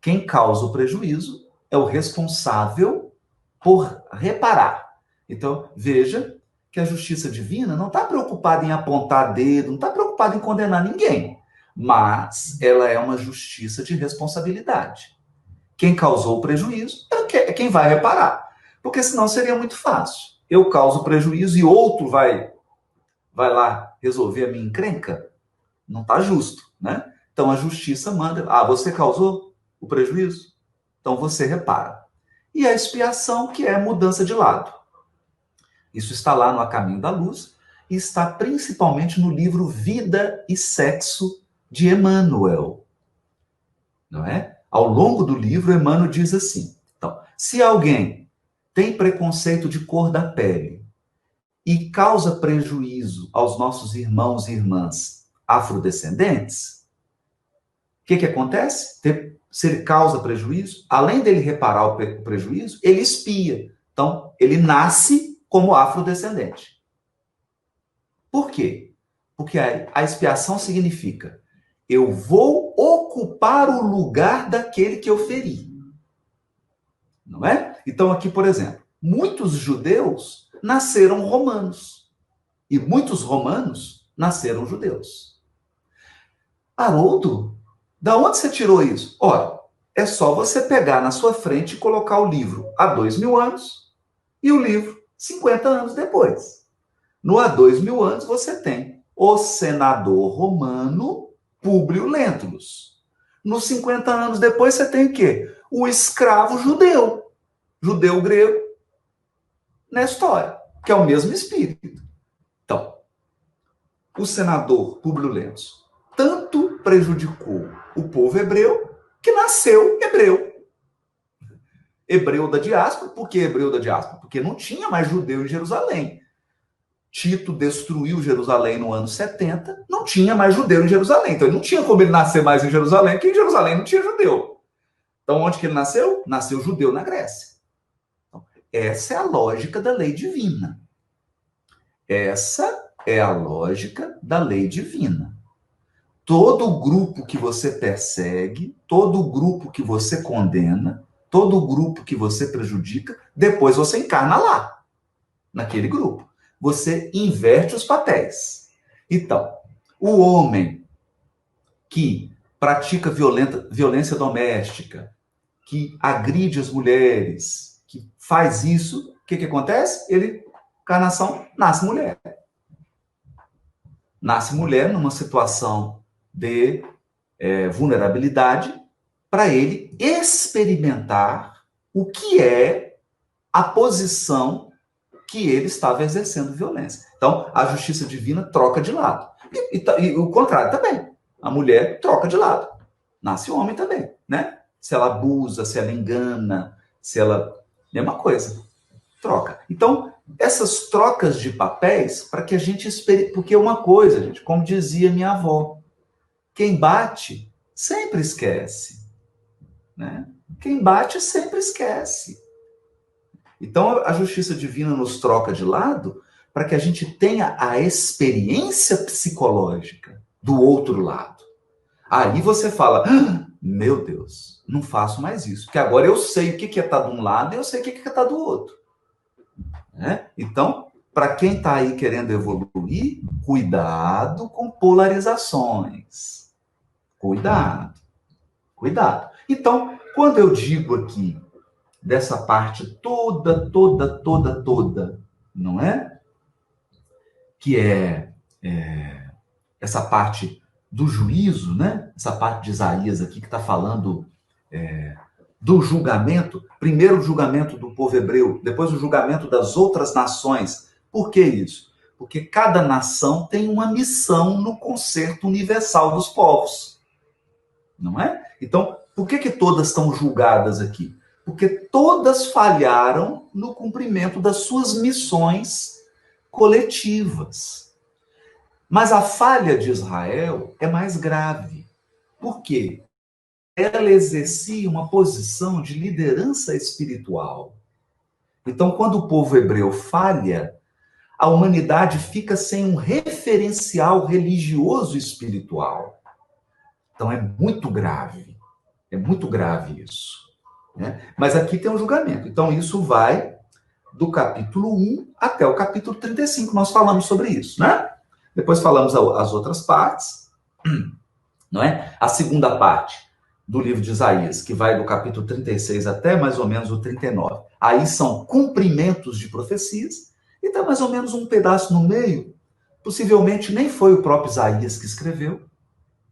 Quem causa o prejuízo é o responsável por reparar. Então, veja que a justiça divina não está preocupada em apontar dedo, não está preocupada em condenar ninguém, mas ela é uma justiça de responsabilidade. Quem causou o prejuízo é quem vai reparar, porque senão seria muito fácil. Eu causo prejuízo e outro vai lá resolver a minha encrenca? Não está justo, né? Então a justiça manda, você causou o prejuízo? Então você repara. E a expiação, que é mudança de lado. Isso está lá no A Caminho da Luz e está principalmente no livro Vida e Sexo de Emmanuel. Não é? Ao longo do livro, Emmanuel diz assim: então, se alguém tem preconceito de cor da pele e causa prejuízo aos nossos irmãos e irmãs afrodescendentes, o que acontece? Se ele causa prejuízo, além dele reparar o prejuízo, ele expia. Então, ele nasce como afrodescendente. Por quê? Porque a expiação significa: eu vou ocupar o lugar daquele que eu feri. Não é? Então, aqui, por exemplo, muitos judeus nasceram romanos. E muitos romanos nasceram judeus. Haroldo, da onde você tirou isso? Ora, é só você pegar na sua frente e colocar o livro há 2000 anos e o livro 50 anos depois. No há 2000 anos você tem o senador romano Públio Lentulus. Nos 50 anos depois você tem o quê? O escravo judeu, judeu grego, na história, que é o mesmo espírito. Então, o senador Públio Lentulus tanto prejudicou o povo hebreu que nasceu hebreu. Hebreu da diáspora. Por que hebreu da diáspora? Porque não tinha mais judeu em Jerusalém. Tito destruiu Jerusalém no ano 70, não tinha mais judeu em Jerusalém. Então ele não tinha como ele nascer mais em Jerusalém, porque em Jerusalém não tinha judeu. Então onde que ele nasceu? Nasceu judeu na Grécia. Então, essa é a lógica da lei divina. Essa é a lógica da lei divina. Todo grupo que você persegue, todo grupo que você condena, todo grupo que você prejudica, depois você encarna lá, naquele grupo. Você inverte os papéis. Então, o homem que pratica violência doméstica, que agride as mulheres, que faz isso, o que acontece? Ele, encarnação, nasce mulher. Nasce mulher numa situação de vulnerabilidade para ele experimentar o que é a posição que ele estava exercendo violência. Então, a justiça divina troca de lado. E o contrário também. A mulher troca de lado. Nasce o homem também, né? Se ela abusa, se ela engana, se ela... Mesma coisa. Troca. Então, essas trocas de papéis para que a gente espere... Porque é uma coisa, gente, como dizia minha avó, quem bate sempre esquece. Né? Quem bate sempre esquece. Então, a justiça divina nos troca de lado para que a gente tenha a experiência psicológica do outro lado. Aí você fala, meu Deus, não faço mais isso, porque agora eu sei o que é estar de um lado e eu sei o que é estar do outro. Né? Então, para quem está aí querendo evoluir, cuidado com polarizações. Cuidado. Cuidado. Então, quando eu digo aqui dessa parte toda, não é? Que é essa parte do juízo, né? Essa parte de Isaías aqui que está falando do julgamento. Primeiro o julgamento do povo hebreu, depois o julgamento das outras nações. Por que isso? Porque cada nação tem uma missão no concerto universal dos povos. Não é? Então, por que todas estão julgadas aqui? Porque todas falharam no cumprimento das suas missões coletivas. Mas a falha de Israel é mais grave. Por quê? Ela exercia uma posição de liderança espiritual. Então, quando o povo hebreu falha, a humanidade fica sem um referencial religioso espiritual. Então, é muito grave. É muito grave isso, né? Mas aqui tem um julgamento. Então, isso vai do capítulo 1 até o capítulo 35. Nós falamos sobre isso, né? Depois falamos as outras partes, não é? A segunda parte do livro de Isaías, que vai do capítulo 36 até mais ou menos o 39. Aí são cumprimentos de profecias, e está mais ou menos um pedaço no meio. Possivelmente nem foi o próprio Isaías que escreveu,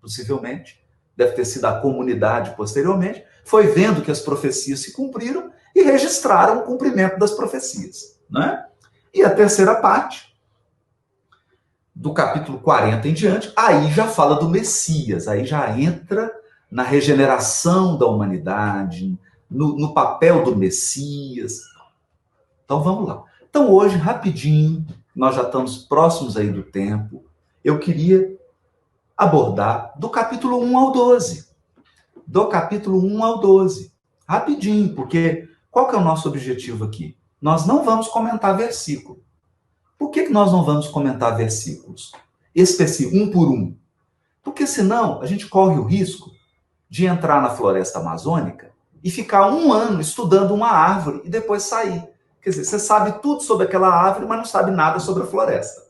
possivelmente, deve ter sido a comunidade posteriormente, foi vendo que as profecias se cumpriram e registraram o cumprimento das profecias, né? E a terceira parte, do capítulo 40 em diante, aí já fala do Messias, aí já entra na regeneração da humanidade, no papel do Messias. Então vamos lá. Então hoje, rapidinho, nós já estamos próximos aí do tempo, eu queria abordar do capítulo 1 ao 12. Do capítulo 1 ao 12. Rapidinho, porque qual que é o nosso objetivo aqui? Nós não vamos comentar versículo. Por que nós não vamos comentar versículos específicos, um por um? Porque senão a gente corre o risco de entrar na floresta amazônica e ficar um ano estudando uma árvore e depois sair. Quer dizer, você sabe tudo sobre aquela árvore, mas não sabe nada sobre a floresta.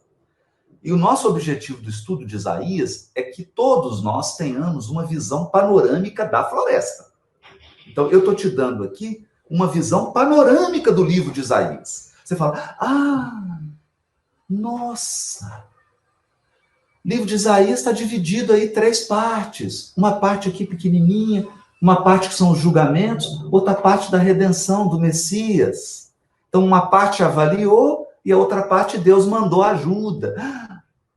E o nosso objetivo do estudo de Isaías é que todos nós tenhamos uma visão panorâmica da floresta. Então, eu estou te dando aqui uma visão panorâmica do livro de Isaías. Você fala, nossa, o livro de Isaías está dividido aí em 3 partes. Uma parte aqui pequenininha, uma parte que são os julgamentos, outra parte da redenção do Messias. Então, uma parte avaliou e a outra parte Deus mandou ajuda.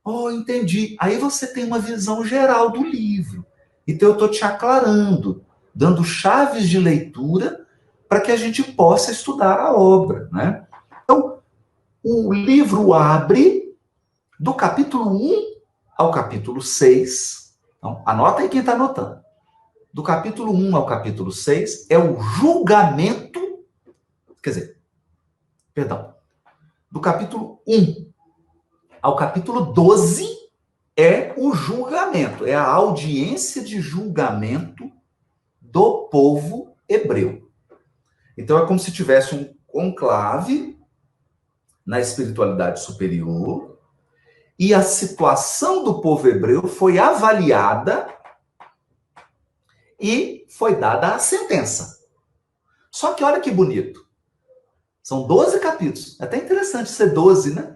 Oh, entendi. Aí você tem uma visão geral do livro. Então, eu estou te aclarando, dando chaves de leitura para que a gente possa estudar a obra, né? Então, o livro abre do capítulo 1 ao capítulo 6. Então, anota aí quem está anotando. Do capítulo 1 ao capítulo 6 é o julgamento, quer dizer, perdão, do capítulo 1 ao capítulo 12 é o julgamento, é a audiência de julgamento do povo hebreu. Então, é como se tivesse um conclave na espiritualidade superior e a situação do povo hebreu foi avaliada e foi dada a sentença. Só que olha que bonito. São 12 capítulos. É até interessante ser 12, né?